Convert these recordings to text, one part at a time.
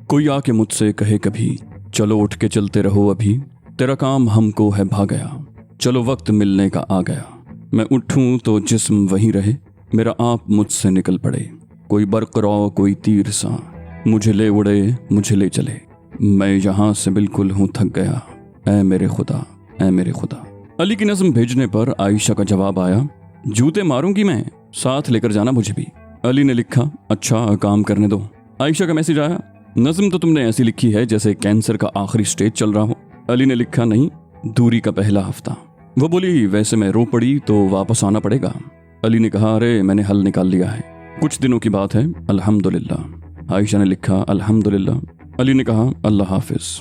कोई आके मुझसे कहे कभी, चलो उठ के चलते रहो अभी, तेरा काम हमको है भा गया, चलो वक्त मिलने का आ गया। मैं उठूं तो जिस्म वहीं रहे, मेरा आप मुझसे निकल पड़े। कोई बर्क रौ कोई तीर सा, मुझे ले उड़े मुझे ले चले। मैं यहाँ से बिल्कुल हूँ थक गया, ऐ मेरे खुदा ऐ मेरे खुदा। अली की नज़्म भेजने पर आयशा का जवाब आया, जूते मारूंगी मैं, साथ लेकर जाना मुझे भी। अली ने लिखा, अच्छा काम करने दो। आयशा का मैसेज आया, नज़्म तो तुमने ऐसी लिखी है जैसे कैंसर का आखिरी स्टेज चल रहा हो। अली ने लिखा, नहीं, दूरी का पहला हफ्ता। वो बोली, वैसे मैं रो पड़ी तो वापस आना पड़ेगा। अली ने कहा, अरे मैंने हल निकाल लिया है, कुछ दिनों की बात है, अल्हम्दुलिल्लाह। आयशा ने लिखा, अल्हम्दुलिल्लाह। अली ने कहा, अल्लाह हाफिज।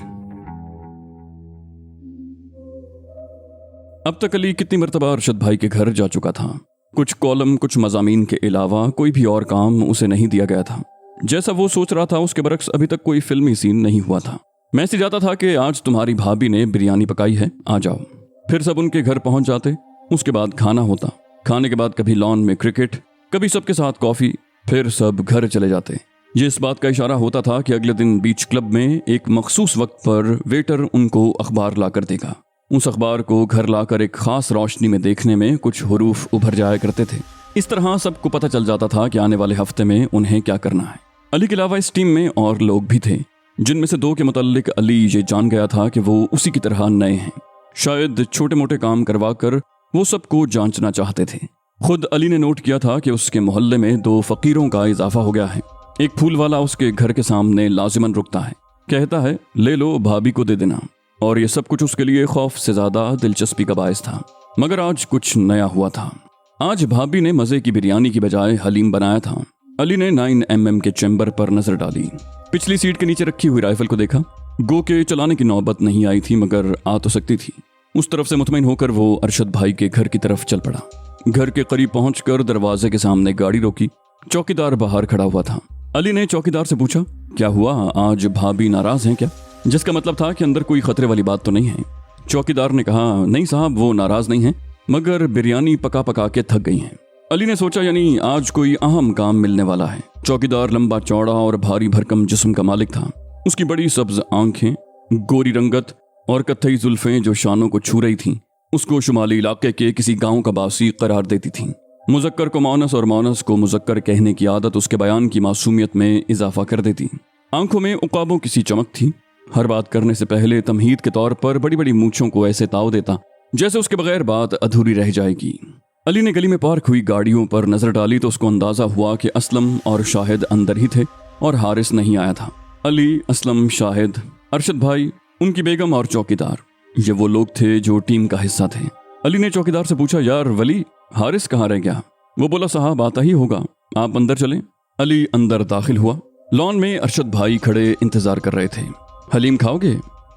अब तक अली कितनी मरतबा अरशद भाई के घर जा चुका था। कुछ कॉलम कुछ मज़ामीन के अलावा कोई भी और काम उसे नहीं दिया गया था। जैसा वो सोच रहा था उसके बरक्स अभी तक कोई फिल्मी सीन नहीं हुआ था। मैसेज आता था कि आज तुम्हारी भाभी ने बिरयानी पकाई है, आ जाओ। फिर सब उनके घर पहुंच जाते। उसके बाद खाना होता, खाने के बाद कभी लॉन में क्रिकेट, कभी सबके साथ कॉफ़ी, फिर सब घर चले जाते। ये इस बात का इशारा होता था कि अगले दिन बीच क्लब में एक मखसूस वक्त पर वेटर उनको अखबार ला कर देगा। उस अखबार को घर लाकर एक खास रोशनी में देखने में कुछ हुरूफ उभर जाया करते थे। इस तरह सबको पता चल जाता था कि आने वाले हफ्ते में उन्हें क्या करना है। अली के अलावा इस टीम में और लोग भी थे, जिनमें से दो के मुताल्लिक अली ये जान गया था कि वो उसी की तरह नए हैं। शायद छोटे मोटे काम करवा कर वो सबको जांचना चाहते थे। खुद अली ने नोट किया था कि उसके मोहल्ले में 2 फकीरों का इजाफा हो गया है। एक फूल वाला उसके घर के सामने लाजिमन रुकता है, कहता है, ले लो भाभी को दे देना। और ये सब कुछ उसके लिए खौफ से ज्यादा दिलचस्पी का बायस था। मगर आज कुछ नया हुआ था। आज भाभी ने मजे की बिरयानी की बजाय हलीम बनाया था। अली ने 9mm के चैम्बर पर नजर डाली। पिछली सीट के नीचे रखी हुई राइफल को देखा। गो के चलाने की नौबत नहीं आई थी, मगर आ तो सकती थी। उस तरफ से मुतमईन होकर वो अरशद भाई के घर की तरफ चल पड़ा। घर के करीब पहुंचकर दरवाजे के सामने गाड़ी रोकी। चौकीदार बाहर खड़ा हुआ था। अली ने चौकीदार से पूछा, क्या हुआ, आज भाभी नाराज हैं क्या? जिसका मतलब था कि अंदर कोई खतरे वाली बात तो नहीं है। चौकीदार ने कहा, नहीं साहब, वो नाराज नहीं हैं, मगर बिरयानी पका पका के थक गई हैं। अली ने सोचा, यानी आज कोई अहम काम मिलने वाला है। चौकीदार लंबा चौड़ा और भारी भरकम जिस्म का मालिक था। उसकी बड़ी सब्ज आंखें, गोरी रंगत और कत्थई जुल्फें जो शानों को छू रही थीं, उसको शुमाली इलाके के किसी गांव का बासी करार देती थीं। मुजक्कर को मौनस और मौनस को मुजक्कर कहने की आदत उसके बयान की मासूमियत में इजाफा कर देती। आंखों में उकाबों की सी चमक थी। हर बात करने से पहले तमहीद के तौर पर बड़ी बड़ी मूंछों को ऐसे ताव देता जैसे उसके बगैर बात अधूरी रह जाएगी। अली ने गली में पार्क हुई गाड़ियों पर नजर डाली तो उसको अंदाजा हुआ कि असलम और शाहिद अंदर ही थे और हारिस नहीं आया था। अली, असलम, शाहिद, अरशद भाई, उनकी बेगम और चौकीदार, ये वो लोग थे जो टीम का हिस्सा थे। अली ने चौकीदार से पूछा, यार वली, हारिस कहाँ रह गया? वो बोला, साहब आता ही होगा, आप अंदर चलें। अली अंदर दाखिल हुआ। लॉन में अरशद भाई खड़े इंतजार कर रहे थे। हलीम खाओगे?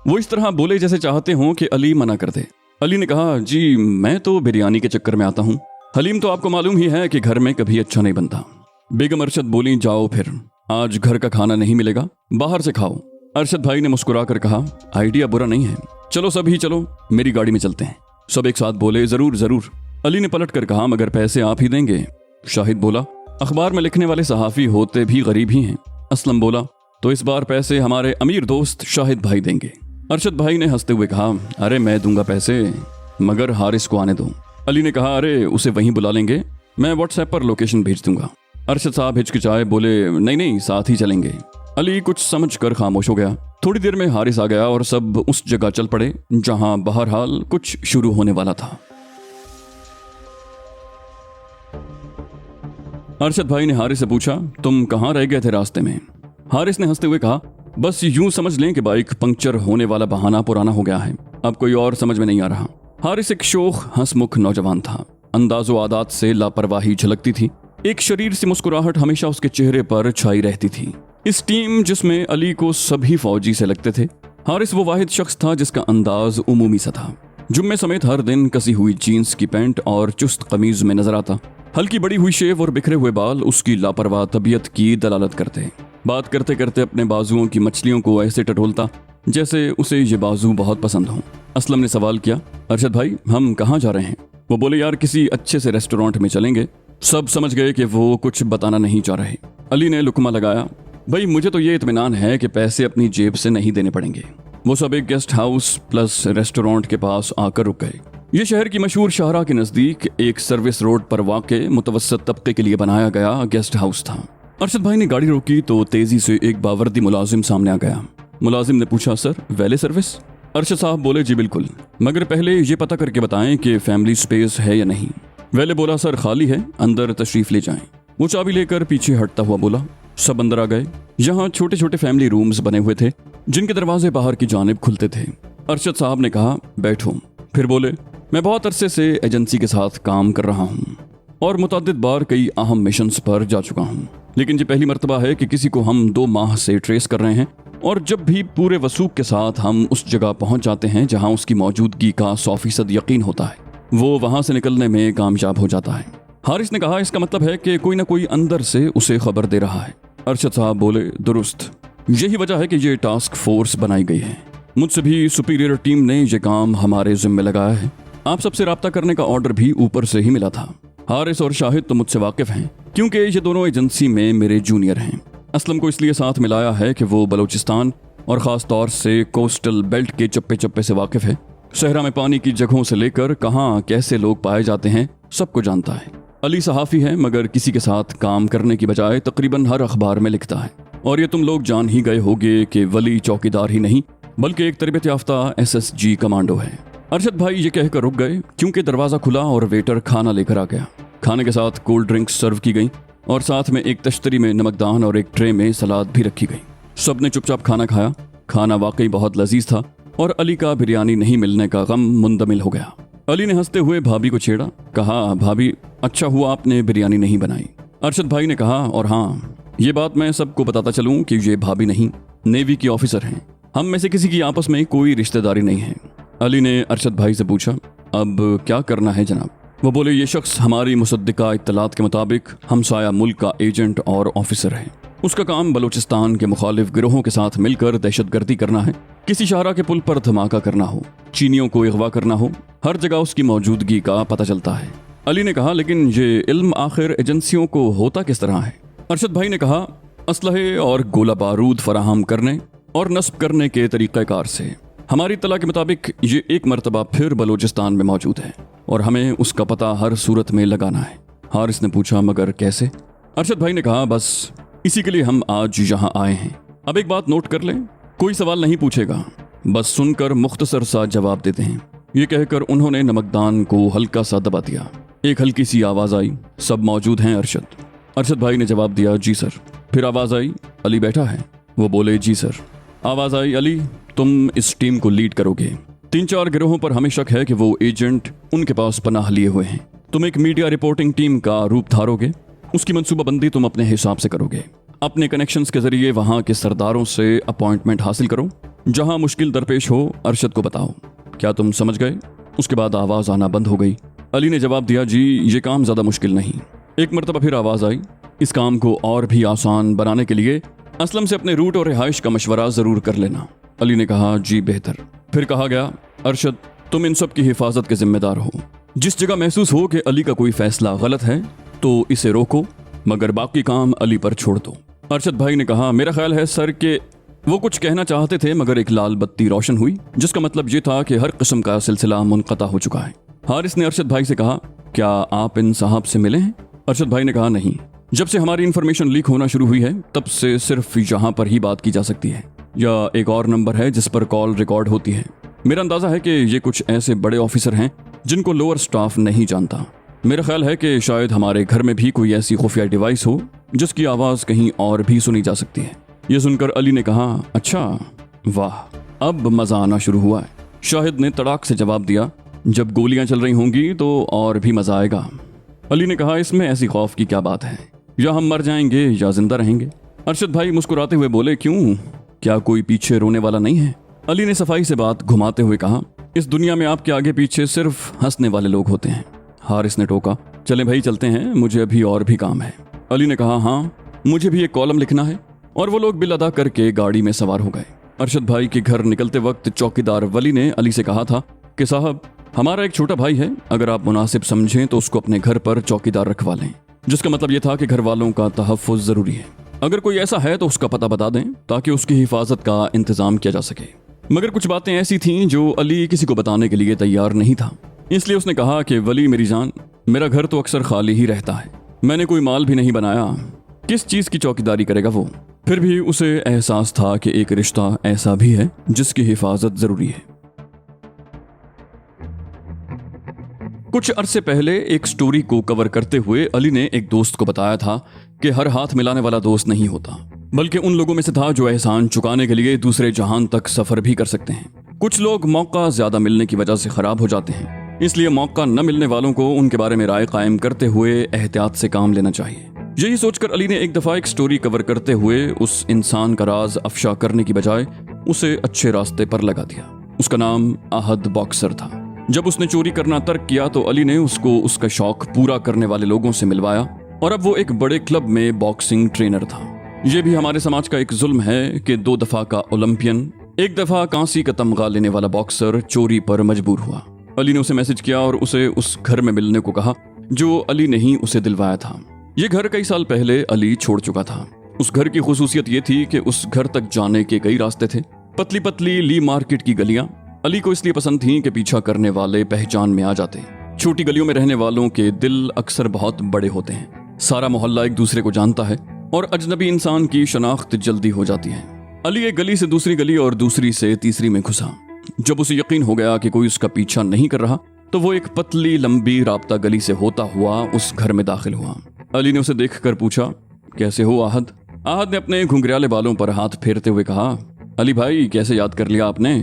वो इस तरह बोले जैसे चाहते हों कि अली मना कर दे। अली ने कहा, जी मैं तो बिरयानी के चक्कर में आता हूँ, हलीम तो आपको मालूम ही है कि घर में कभी अच्छा नहीं बनता। बेगम अरशद बोली, जाओ फिर, आज घर का खाना नहीं मिलेगा, बाहर से खाओ। अरशद भाई ने मुस्कुरा कर कहा, आइडिया बुरा नहीं है, चलो सब ही चलो, मेरी गाड़ी में चलते हैं। सब एक साथ बोले, जरूर जरूर। अली ने पलट कर कहा, मगर पैसे आप ही देंगे? शाहिद बोला, अखबार में लिखने वाले सहाफ़ी होते भी गरीब ही हैं। असलम बोला, तो इस बार पैसे हमारे अमीर दोस्त शाहिद भाई देंगे। अरशद भाई ने हंसते हुए कहा, अरे मैं दूंगा पैसे, मगर हारिस को आने दो। अली ने कहा, अरे उसे वहीं बुला लेंगे, मैं व्हाट्सएप पर लोकेशन भेज दूंगा। अरशद साहब हिचकिचाए, बोले, नहीं नहीं, साथ ही चलेंगे। अली कुछ समझ कर खामोश हो गया। थोड़ी देर में हारिस आ गया और सब उस जगह चल पड़े जहां बहरहाल कुछ शुरू होने वाला था। अरशद भाई ने हारिस से पूछा, तुम कहाँ रह गए थे रास्ते में? हारिस ने हंसते हुए कहा, बस यूं समझ लें कि बाइक पंक्चर होने वाला बहाना पुराना हो गया है, अब कोई और समझ में नहीं आ रहा। हारिस एक शोख हंसमुख नौजवान था। अंदाजो आदात से लापरवाही झलकती थी। एक शरीर सी मुस्कुराहट हमेशा उसके चेहरे पर छाई रहती थी। इस टीम जिसमें अली को सभी फौजी से लगते थे, हारिस वो वाहिद शख्स था जिसका अंदाज उमूमी सा था। जुम्मे समेत हर दिन कसी हुई जीन्स की पैंट और चुस्त कमीज में नजर आता। हल्की बड़ी हुई शेव और बिखरे हुए बाल उसकी लापरवाह तबीयत की दलालत करते। बात करते करते अपने बाजुओं की मछलियों को ऐसे टटोलता जैसे उसे ये बाजू बहुत पसंद हों। असलम ने सवाल किया, अरशद भाई हम कहाँ जा रहे हैं? वो बोले, यार किसी अच्छे से रेस्टोरेंट में चलेंगे। सब समझ गए कि वो कुछ बताना नहीं चाह रहे। अली ने लुकमा लगाया। भाई मुझे तो ये इत्मीनान है कि पैसे अपनी जेब से नहीं देने पड़ेंगे। वो सब एक गेस्ट हाउस प्लस रेस्टोरेंट के पास आकर रुक गए। ये शहर की मशहूर शाहरा के नजदीक एक सर्विस रोड पर वाक़े मुतवस्सित तबके के लिए बनाया गया गेस्ट हाउस था। अरशद भाई ने गाड़ी रोकी तो तेजी से एक बावर्दी मुलाजिम सामने आ गया। मुलाजिम ने पूछा, सर वैले सर्विस? अरशद साहब बोले, जी बिल्कुल, मगर पहले ये पता करके बताएं कि फैमिली स्पेस है या नहीं। वैले बोला, सर खाली है, अंदर तशरीफ ले जाएं। वो चाबी लेकर पीछे हटता हुआ बोला। सब अंदर आ गए। यहाँ छोटे छोटे फैमिली रूम्स बने हुए थे जिनके दरवाजे बाहर की जानिब खुलते थे। अरशद साहब ने कहा, बैठो। फिर बोले, मैं बहुत अरसे से एजेंसी के साथ काम कर रहा हूँ और मुतअद्दिद बार कई अहम मिशंस पर जा चुका हूँ, लेकिन ये पहली मर्तबा है कि किसी को हम 2 माह से ट्रेस कर रहे हैं और जब भी पूरे वसूख के साथ हम उस जगह पहुंच जाते हैं जहां उसकी मौजूदगी का 100% यकीन होता है, वो वहां से निकलने में कामयाब हो जाता है। हारिस ने कहा, इसका मतलब है कि कोई ना कोई अंदर से उसे खबर दे रहा है। अरशद साहब बोले, दुरुस्त, यही वजह है कि ये टास्क फोर्स बनाई गई है। मुझसे भी सुपीरियर टीम ने ये काम हमारे जिम्मे लगाया है। आप सबसे राब्ता करने का ऑर्डर भी ऊपर से ही मिला था। हारिस और शाहिद तो मुझसे वाकिफ हैं क्योंकि ये दोनों एजेंसी में मेरे जूनियर हैं। असलम को इसलिए साथ मिलाया है कि वो बलूचिस्तान और ख़ास तौर से कोस्टल बेल्ट के चप्पे चप्पे से वाकिफ है। सहरा में पानी की जगहों से लेकर कहाँ कैसे लोग पाए जाते हैं सबको जानता है। अली सहाफ़ी है मगर किसी के साथ काम करने की बजाय तकरीबन हर अखबार में लिखता है। और ये तुम लोग जान ही गए होगे कि वली चौकीदार ही नहीं बल्कि एक तरबियत याफ्ता SSG कमांडो है। अरशद भाई ये कहकर रुक गए क्योंकि दरवाज़ा खुला और वेटर खाना लेकर आ गया। खाने के साथ कोल्ड ड्रिंक्स सर्व की गई और साथ में एक तश्तरी में नमकदान और एक ट्रे में सलाद भी रखी गई। सब ने चुपचाप खाना खाया। खाना वाकई बहुत लजीज था और अली का बिरयानी नहीं मिलने का गम मुंदमिल हो गया। अली ने हंसते हुए भाभी को छेड़ा, कहा, भाभी अच्छा हुआ आपने बिरयानी नहीं बनाई। अरशद भाई ने कहा, और हाँ ये बात मैं सबको बताता चलूं कि ये भाभी नहीं, नेवी की ऑफिसर हैं। हम में से किसी की आपस में कोई रिश्तेदारी नहीं है। अली ने अरशद भाई से पूछा, अब क्या करना है जनाब? वो बोले, ये शख्स हमारी मुसद्दिका इत्तलात के मुताबिक हमसाया मुल्क का एजेंट और ऑफिसर है। उसका काम बलूचिस्तान के मुखालिफ गिरोहों के साथ मिलकर दहशतगर्दी करना है, किसी शाहरा के पुल पर धमाका करना हो, चीनियों को अगवा करना हो, हर जगह उसकी मौजूदगी का पता चलता है। अली ने कहा, लेकिन ये इल्म आखिर एजेंसियों को होता किस तरह है? अरशद भाई ने कहा, असलहे और गोला बारूद फराहम करने और नस्ब करने के तरीक़ाकार से। हमारी इत्तला के मुताबिक ये एक मरतबा फिर बलूचिस्तान में मौजूद है और हमें उसका पता हर सूरत में लगाना है। हारिस ने पूछा, मगर कैसे? अरशद भाई ने कहा, बस इसी के लिए हम आज यहाँ आए हैं। अब एक बात नोट कर लें, कोई सवाल नहीं पूछेगा, बस सुनकर मुख्तसर सा जवाब देते हैं। ये कहकर उन्होंने नमकदान को हल्का सा दबा दिया। एक हल्की सी आवाज़ आई, सब मौजूद हैं अरशद? अरशद भाई ने जवाब दिया, जी सर। फिर आवाज़ आई, अली बैठा है? वो बोले, जी सर। आवाज़ आई, अली तुम इस टीम को लीड करोगे। 3-4 गिरोहों पर हमें शक है कि वो एजेंट उनके पास पनाह लिए हुए हैं। तुम एक मीडिया रिपोर्टिंग टीम का रूप धारोगे, उसकी मनसूबाबंदी तुम अपने हिसाब से करोगे। अपने कनेक्शंस के जरिए वहां के सरदारों से अपॉइंटमेंट हासिल करो। जहां मुश्किल दरपेश हो अरशद को बताओ। क्या तुम समझ गए? उसके बाद आवाज़ आना बंद हो गई। अली ने जवाब दिया, जी ये काम ज़्यादा मुश्किल नहीं। एक मरतबा फिर आवाज़ आई, इस काम को और भी आसान बनाने के लिए असलम से अपने रूट और रिहाइश का मशवरा ज़रूर कर लेना। अली ने कहा, जी बेहतर। फिर कहा गया, अरशद तुम इन सब की हिफाजत के जिम्मेदार हो। जिस जगह महसूस हो कि अली का कोई फैसला गलत है तो इसे रोको, मगर बाकी काम अली पर छोड़ दो। अरशद भाई ने कहा, मेरा ख्याल है सर कि वो कुछ कहना चाहते थे मगर एक लाल बत्ती रोशन हुई जिसका मतलब ये था कि हर किस्म का सिलसिला मुनक़ता हो चुका है। हारिस ने अरशद भाई से कहा, क्या आप इन साहब से मिले हैं? अरशद भाई ने कहा, नहीं। जब से हमारी इन्फॉर्मेशन लीक होना शुरू हुई है तब से सिर्फ यहाँ पर ही बात की जा सकती है, या एक और नंबर है जिस पर कॉल रिकॉर्ड होती है। मेरा अंदाजा है कि ये कुछ ऐसे बड़े ऑफिसर हैं जिनको लोअर स्टाफ नहीं जानता। मेरा ख्याल है कि शायद हमारे घर में भी कोई ऐसी खुफिया डिवाइस हो जिसकी आवाज़ कहीं और भी सुनी जा सकती है। ये सुनकर अली ने कहा, अच्छा वाह, अब मज़ा आना शुरू हुआ है। शाहिद ने तड़ाक से जवाब दिया, जब गोलियां चल रही होंगी तो और भी मज़ा आएगा। अली ने कहा, इसमें ऐसी खौफ की क्या बात है? या हम मर जाएंगे या जिंदा रहेंगे। अरशद भाई मुस्कुराते हुए बोले, क्यों, क्या कोई पीछे रोने वाला नहीं है? अली ने सफाई से बात घुमाते हुए कहा, इस दुनिया में आपके आगे पीछे सिर्फ हंसने वाले लोग होते हैं। हारिस ने टोका, चले भाई चलते हैं, मुझे अभी और भी काम है। अली ने कहा, हाँ मुझे भी एक कॉलम लिखना है। और वो लोग बिल अदा करके गाड़ी में सवार हो गए। अरशद भाई के घर निकलते वक्त चौकीदार वली ने अली से कहा था कि साहब हमारा एक छोटा भाई है, अगर आप मुनासिब समझें तो उसको अपने घर पर चौकीदार रखवा लें। जिसका मतलब ये था कि घर वालों का तहफ़्फ़ुज़ ज़रूरी है। अगर कोई ऐसा है तो उसका पता बता दें ताकि उसकी हिफाजत का इंतजाम किया जा सके। मगर कुछ बातें ऐसी थीं जो अली किसी को बताने के लिए तैयार नहीं था। इसलिए उसने कहा कि वली मेरी जान, मेरा घर तो अक्सर खाली ही रहता है, मैंने कोई माल भी नहीं बनाया, किस चीज की चौकीदारी करेगा वो। फिर भी उसे एहसास था कि एक रिश्ता ऐसा भी है जिसकी हिफाजत जरूरी है। कुछ अरसे पहले एक स्टोरी को कवर करते हुए अली ने एक दोस्त को बताया था कि हर हाथ मिलाने वाला दोस्त नहीं होता, बल्कि उन लोगों में से था जो एहसान चुकाने के लिए दूसरे जहान तक सफर भी कर सकते हैं। कुछ लोग मौका ज्यादा मिलने की वजह से खराब हो जाते हैं, इसलिए मौका न मिलने वालों को उनके बारे में राय कायम करते हुए एहतियात से काम लेना चाहिए। यही सोचकर अली ने एक दफा एक स्टोरी कवर करते हुए उस इंसान का राज अफशा करने की बजाय उसे अच्छे रास्ते पर लगा दिया। उसका नाम आहद बॉक्सर था। जब उसने चोरी करना तर्क किया तो अली ने उसको उसका शौक पूरा करने वाले लोगों से मिलवाया और अब वो एक बड़े क्लब में बॉक्सिंग ट्रेनर था। ये भी हमारे समाज का एक जुल्म है कि 2 दफा का ओलंपियन, 1 दफा कांसी का तमगा लेने वाला बॉक्सर चोरी पर मजबूर हुआ। अली ने उसे मैसेज किया और उसे उस घर में मिलने को कहा जो अली ने ही उसे दिलवाया था। ये घर कई साल पहले अली छोड़ चुका था। उस घर की खुसूसियत ये थी कि उस घर तक जाने के कई रास्ते थे। पतली पतली ली मार्केट की गलियां अली को इसलिए पसंद थीं कि पीछा करने वाले पहचान में आ जाते। छोटी गलियों में रहने वालों के दिल अक्सर बहुत बड़े होते हैं। सारा मोहल्ला एक दूसरे को जानता है और अजनबी इंसान की शनाख्त जल्दी हो जाती है। अली एक गली से दूसरी गली और दूसरी से तीसरी में घुसा। जब उसे यकीन हो गया कि कोई उसका पीछा नहीं कर रहा तो वो एक पतली लंबी राब्ता गली से होता हुआ उस घर में दाखिल हुआ। अली ने उसे देखकर पूछा, कैसे हो आहद? आहद ने अपने घुंघराले बालों पर हाथ फेरते हुए कहा, अली भाई कैसे याद कर लिया आपने?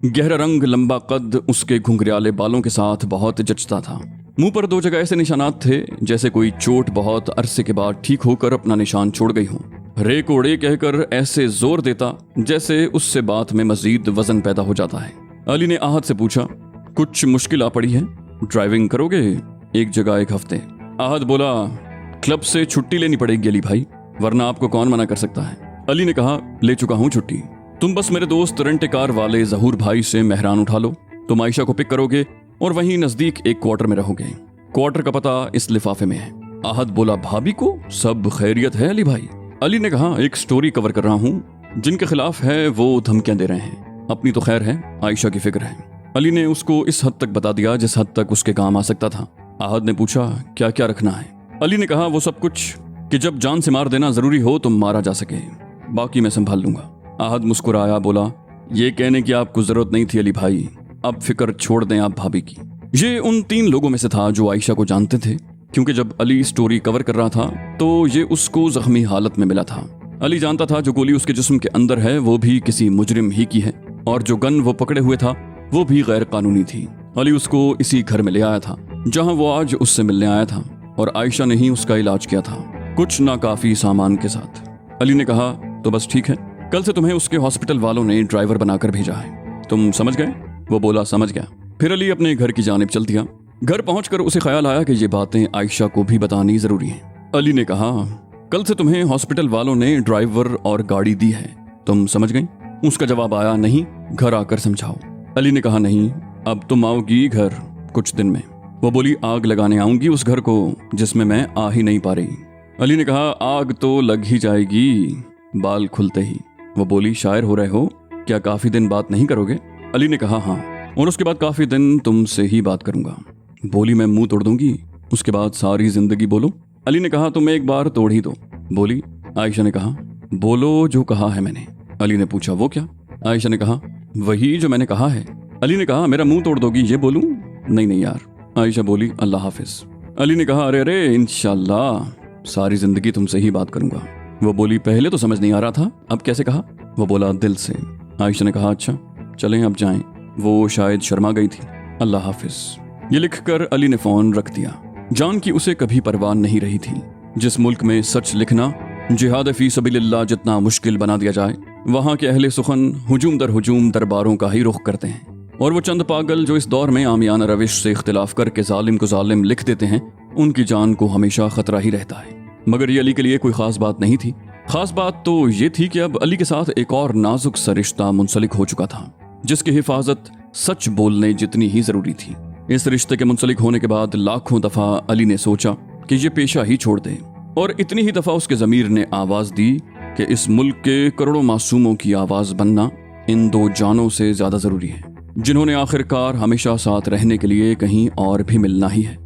गहरा रंग, लंबा कद उसके घुंघराले बालों के साथ बहुत जचता था। मुंह पर 2 जगह ऐसे निशानात थे जैसे कोई चोट बहुत अरसे के बाद ठीक होकर अपना निशान छोड़ गई हो। रे कोड़े कहकर ऐसे जोर देता जैसे उससे बात में मजीद वजन पैदा हो जाता है। अली ने आहद से पूछा, कुछ मुश्किल आ पड़ी है? ड्राइविंग करोगे? एक जगह 1 हफ्ते। आहद बोला, क्लब से छुट्टी लेनी पड़ेगी अली भाई, वरना आपको कौन मना कर सकता है। अली ने कहा, ले चुका हूँ छुट्टी। तुम बस मेरे दोस्त रेंट कार वाले जहूर भाई से मेहरान उठा लो। तुम आयशा को पिक करोगे और वहीं नजदीक एक क्वार्टर में रहोगे। क्वार्टर का पता इस लिफाफे में है। आहद बोला, भाभी को सब खैरियत है अली भाई? अली ने कहा, एक स्टोरी कवर कर रहा हूँ, जिनके खिलाफ है वो धमकियां दे रहे हैं। अपनी तो खैर है, आयशा की फिक्र है। अली ने उसको इस हद तक बता दिया जिस हद तक उसके काम आ सकता था। आहद ने पूछा, क्या क्या रखना है? अली ने कहा, वो सब कुछ कि जब जान से मार देना जरूरी हो तो मारा जा सके, बाकी मैं संभाल लूंगा। आहद मुस्कुराया, बोला, ये कहने की आपको जरूरत नहीं थी अली भाई, अब फिक्र छोड़ दें आप भाभी की। ये उन 3 लोगों में से था जो आयशा को जानते थे, क्योंकि जब अली स्टोरी कवर कर रहा था तो ये उसको जख्मी हालत में मिला था। अली जानता था जो गोली उसके जिस्म के अंदर है वो भी किसी मुजरिम ही की है और जो गन वो पकड़े हुए था वो भी गैर कानूनी थी। अली उसको इसी घर में ले आया था जहां वो आज उससे मिलने आया था और आयशा ने ही उसका इलाज किया था, कुछ नाकाफी सामान के साथ। अली ने कहा, तो बस ठीक है, कल से तुम्हें उसके हॉस्पिटल वालों ने ड्राइवर बनाकर भेजा है, तुम समझ गए? वो बोला, समझ गया। फिर अली अपने घर की जानिब चल दिया। घर पहुंचकर उसे ख्याल आया कि ये बातें आयशा को भी बतानी जरूरी है। अली ने कहा, कल से तुम्हें हॉस्पिटल वालों ने ड्राइवर और गाड़ी दी है, तुम समझ गई? उसका जवाब आया, नहीं, घर आकर समझाओ। अली ने कहा, नहीं, अब तुम आओगी घर कुछ दिन में। वो बोली, आग लगाने आऊंगी उस घर को जिसमें मैं आ ही नहीं पा रही। अली ने कहा, आग तो लग ही जाएगी बाल खुलते ही। वो बोली, शायर हो रहे हो, क्या काफी दिन बात नहीं करोगे? अली ने कहा, हाँ, और उसके बाद काफी दिन तुमसे ही बात करूंगा। बोली, मैं मुंह तोड़ दूंगी, उसके बाद सारी जिंदगी बोलो? अली ने कहा, तुम एक बार तोड़ ही दो। बोली, आयशा ने कहा, बोलो जो कहा है मैंने। अली ने पूछा, वो क्या? आयशा ने कहा, वही जो मैंने कहा है। अली ने कहा, मेरा मुंह तोड़ दोगी ये बोलूं? नहीं नहीं यार। आयशा बोली, अल्लाह हाफिज। अली ने कहा, अरे अरे इंशाल्लाह सारी जिंदगी तुमसे ही बात करूंगा। वो बोली, पहले तो समझ नहीं आ रहा था, अब कैसे कहा? वो बोला, दिल से। आयशा ने कहा, अच्छा चलें अब जाएं, वो शायद शर्मा गई थी, अल्लाह हाफिज। ये लिखकर अली ने फोन रख दिया। जान की उसे कभी परवाह नहीं रही थी। जिस मुल्क में सच लिखना जिहाद फी सबीलिल्लाह जितना मुश्किल बना दिया जाए, वहाँ के अहले सुखन हुजूम दर हुजूम दरबारों का ही रुख करते हैं, और वो चंद पागल जो इस दौर में आमियाना रविश से इख्तिलाफ करके जालिम को जालिम लिख देते हैं, उनकी जान को हमेशा खतरा ही रहता है। मगर ये अली के लिए कोई खास बात नहीं थी। खास बात तो ये थी कि अब अली के साथ एक और नाजुक सा रिश्ता मुंसलिक हो चुका था, जिसकी हिफाजत सच बोलने जितनी ही जरूरी थी। इस रिश्ते के मुंसलिक होने के बाद लाखों दफा अली ने सोचा कि ये पेशा ही छोड़ दे और इतनी ही दफा उसके ज़मीर ने आवाज़ दी कि इस मुल्क के करोड़ों मासूमों की आवाज़ बनना इन 2 जानों से ज़्यादा ज़रूरी है, जिन्होंने आखिरकार हमेशा साथ रहने के लिए कहीं और भी मिलना ही है।